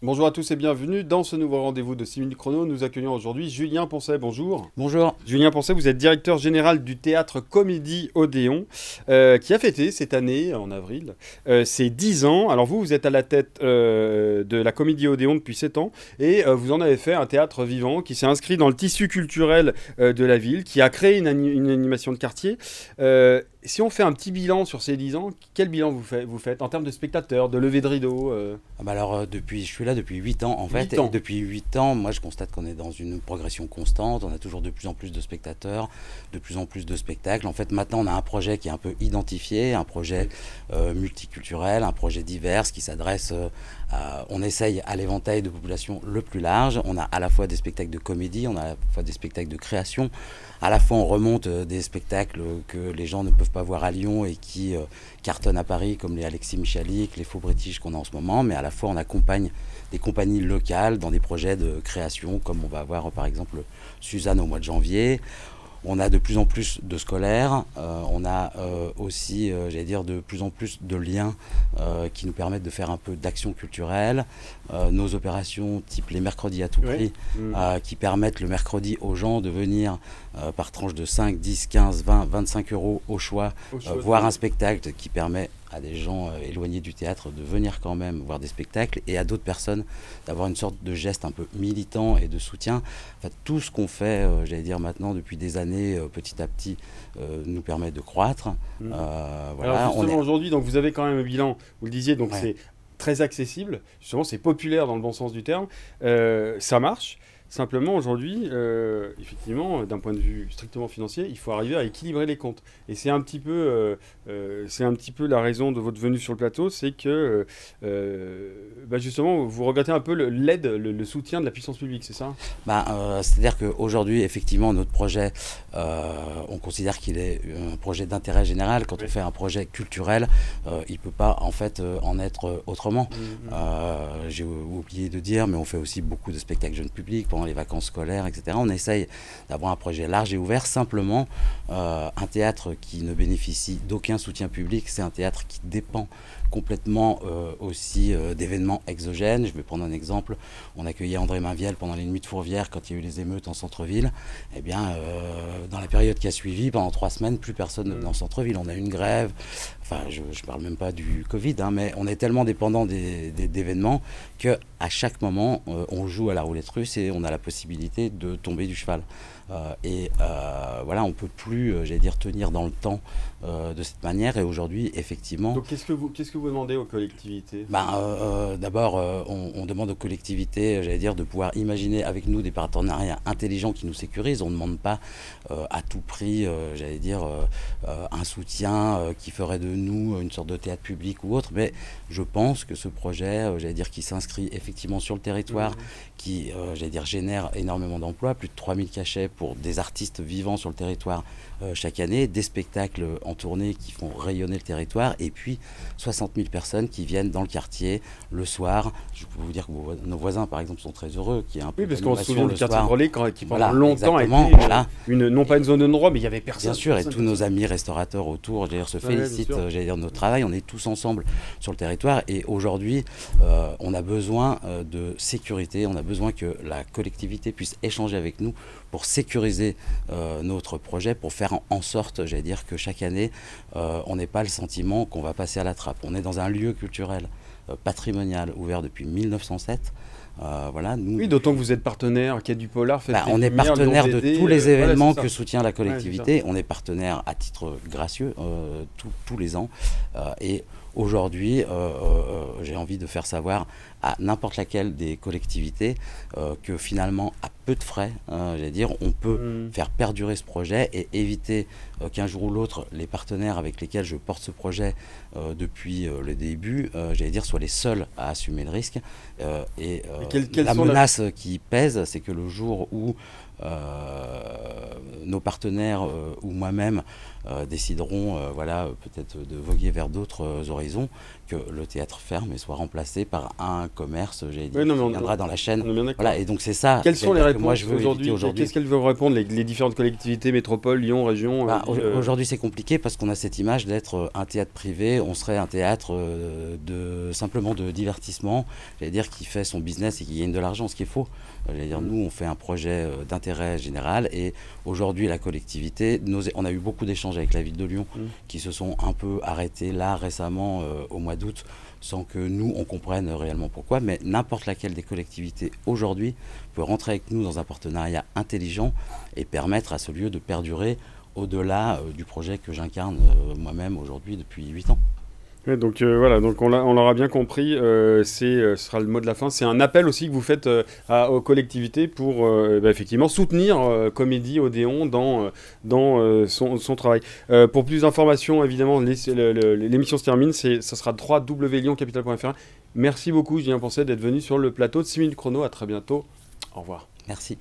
Bonjour à tous et bienvenue dans ce nouveau rendez-vous de 6 minutes chrono. Nous accueillons aujourd'hui Julien Poncet. Bonjour. Bonjour. Julien Poncet, vous êtes directeur général du théâtre Comédie Odéon, qui a fêté cette année, en avril, ses 10 ans. Alors vous êtes à la tête de la Comédie Odéon depuis 7 ans et vous en avez fait un théâtre vivant qui s'est inscrit dans le tissu culturel de la ville, qui a créé une animation de quartier. Si on fait un petit bilan sur ces 10 ans, quel bilan vous faites en termes de spectateurs, de levée de rideau Je suis là depuis 8 ans en fait. 8 ans. Et depuis 8 ans, moi je constate qu'on est dans une progression constante. On a toujours de plus en plus de spectateurs, de plus en plus de spectacles. En fait, maintenant on a un projet qui est un peu identifié, un projet multiculturel, un projet divers qui s'adresse on essaye à l'éventail de population le plus large. On a à la fois des spectacles de comédie, on a à la fois des spectacles de création. À la fois on remonte des spectacles que les gens ne peuvent pas voir à Lyon et qui cartonnent à Paris, comme les Alexis Michalik, les Faux British qu'on a en ce moment. Mais à la fois on accompagne des compagnies locales dans des projets de création, comme on va avoir par exemple Suzanne au mois de janvier. On a de plus en plus de scolaires, on a aussi, j'allais dire, de plus en plus de liens qui nous permettent de faire un peu d'action culturelle. Nos opérations type les mercredis à tout prix, qui permettent le mercredi aux gens de venir par tranche de 5, 10, 15, 20, 25 euros au choix, voir un spectacle qui permet à des gens éloignés du théâtre de venir quand même voir des spectacles et à d'autres personnes d'avoir une sorte de geste un peu militant et de soutien. Enfin, tout ce qu'on fait, j'allais dire maintenant depuis des années, petit à petit, nous permet de croître. Voilà, alors justement aujourd'hui, donc vous avez quand même un bilan, vous le disiez, donc c'est très accessible, justement c'est populaire dans le bon sens du terme, ça marche. Simplement, aujourd'hui, effectivement, d'un point de vue strictement financier, il faut arriver à équilibrer les comptes. Et c'est un petit peu la raison de votre venue sur le plateau, c'est que, justement, vous regrettez un peu l'aide, le soutien de la puissance publique, c'est ça? C'est-à-dire qu'aujourd'hui, effectivement, notre projet, on considère qu'il est un projet d'intérêt général. Quand on fait un projet culturel, il ne peut pas, en fait, en être autrement. J'ai oublié de dire, mais on fait aussi beaucoup de spectacles jeunes publics, les vacances scolaires, etc. On essaye d'avoir un projet large et ouvert. Simplement, un théâtre qui ne bénéficie d'aucun soutien public, c'est un théâtre qui dépend complètement aussi d'événements exogènes. Je vais prendre un exemple. On accueillait André Mainviel pendant les nuits de Fourvière quand il y a eu les émeutes en centre-ville. Eh bien, dans la période qui a suivi, pendant 3 semaines, plus personne ne venait en centre-ville. On a eu une grève. Enfin, je ne parle même pas du Covid, mais on est tellement dépendant d'événements qu'à chaque moment, on joue à la roulette russe et on a la possibilité de tomber du cheval. Voilà, on ne peut plus, j'allais dire, tenir dans le temps de cette manière. Et aujourd'hui, effectivement... Donc, qu'est-ce que vous demandez aux collectivités? D'abord, on demande aux collectivités, j'allais dire, de pouvoir imaginer avec nous des partenariats intelligents qui nous sécurisent. On ne demande pas à tout prix, j'allais dire, un soutien qui ferait de nous une sorte de théâtre public ou autre. Mais je pense que ce projet, j'allais dire, qui s'inscrit effectivement sur le territoire, qui, j'allais dire, génère énormément d'emplois, plus de 3000 cachets pour des artistes vivants sur le territoire chaque année, des spectacles en tournée qui font rayonner le territoire, et puis 60 000 personnes qui viennent dans le quartier le soir. Je peux vous dire que nos voisins, par exemple, sont très heureux. Oui, parce qu'on se souvient du quartier Grelais qui pendant longtemps a été non pas une zone de non-droit, mais il n'y avait personne. Bien sûr, et tous nos amis restaurateurs autour, d'ailleurs, se félicitent, j'allais dire, de notre travail. On est tous ensemble sur le territoire, et aujourd'hui, on a besoin de sécurité, on a besoin que la collectivité puisse échanger avec nous pour sécuriser notre projet, pour faire en sorte, j'allais dire, que chaque année, on n'ait pas le sentiment qu'on va passer à la trappe. On est dans un lieu culturel patrimonial ouvert depuis 1907. Voilà, oui, d'autant que vous êtes partenaire, Quai du Polar, on est partenaire de tous les événements que soutient la collectivité. On est partenaire à titre gracieux tous les ans. Et aujourd'hui, j'ai envie de faire savoir à n'importe laquelle des collectivités que finalement, à peu de frais, j'allais dire, on peut faire perdurer ce projet et éviter qu'un jour ou l'autre, les partenaires avec lesquels je porte ce projet depuis le début, j'allais dire, soient les seuls à assumer le risque. La menace qui pèse, c'est que le jour où nos partenaires ou moi-même décideront peut-être de voguer vers d'autres horizons, que le théâtre ferme et soit remplacé par un commerce, j'allais dire, qui viendra dans la chaîne. Voilà, et donc c'est ça. Quelles sont les réponses aujourd'hui? Qu'est-ce qu'elles veulent répondre, les différentes collectivités, métropole, Lyon, région? Aujourd'hui c'est compliqué parce qu'on a cette image d'être un théâtre privé. On serait un théâtre simplement de divertissement, j'allais dire, qui fait son business et qui gagne de l'argent, ce qui est faux. J'allais dire, nous on fait un projet d'intérêt général, et aujourd'hui la collectivité, on a eu beaucoup d'échanges avec la ville de Lyon qui se sont un peu arrêtés là récemment au mois d'août, sans que nous on comprenne réellement pourquoi, mais n'importe laquelle des collectivités aujourd'hui peut rentrer avec nous dans un partenariat intelligent et permettre à ce lieu de perdurer au-delà du projet que j'incarne moi-même aujourd'hui depuis 8 ans. Ouais, donc voilà, donc on l'aura bien compris, ce sera le mot de la fin. C'est un appel aussi que vous faites aux collectivités pour effectivement soutenir Comédie Odéon dans son travail. Pour plus d'informations, évidemment, l'émission se termine, ça sera www.lyoncapital.fr. Merci beaucoup, Julien Poncet, d'être venu sur le plateau de 6 minutes chrono. À très bientôt. Au revoir. Merci.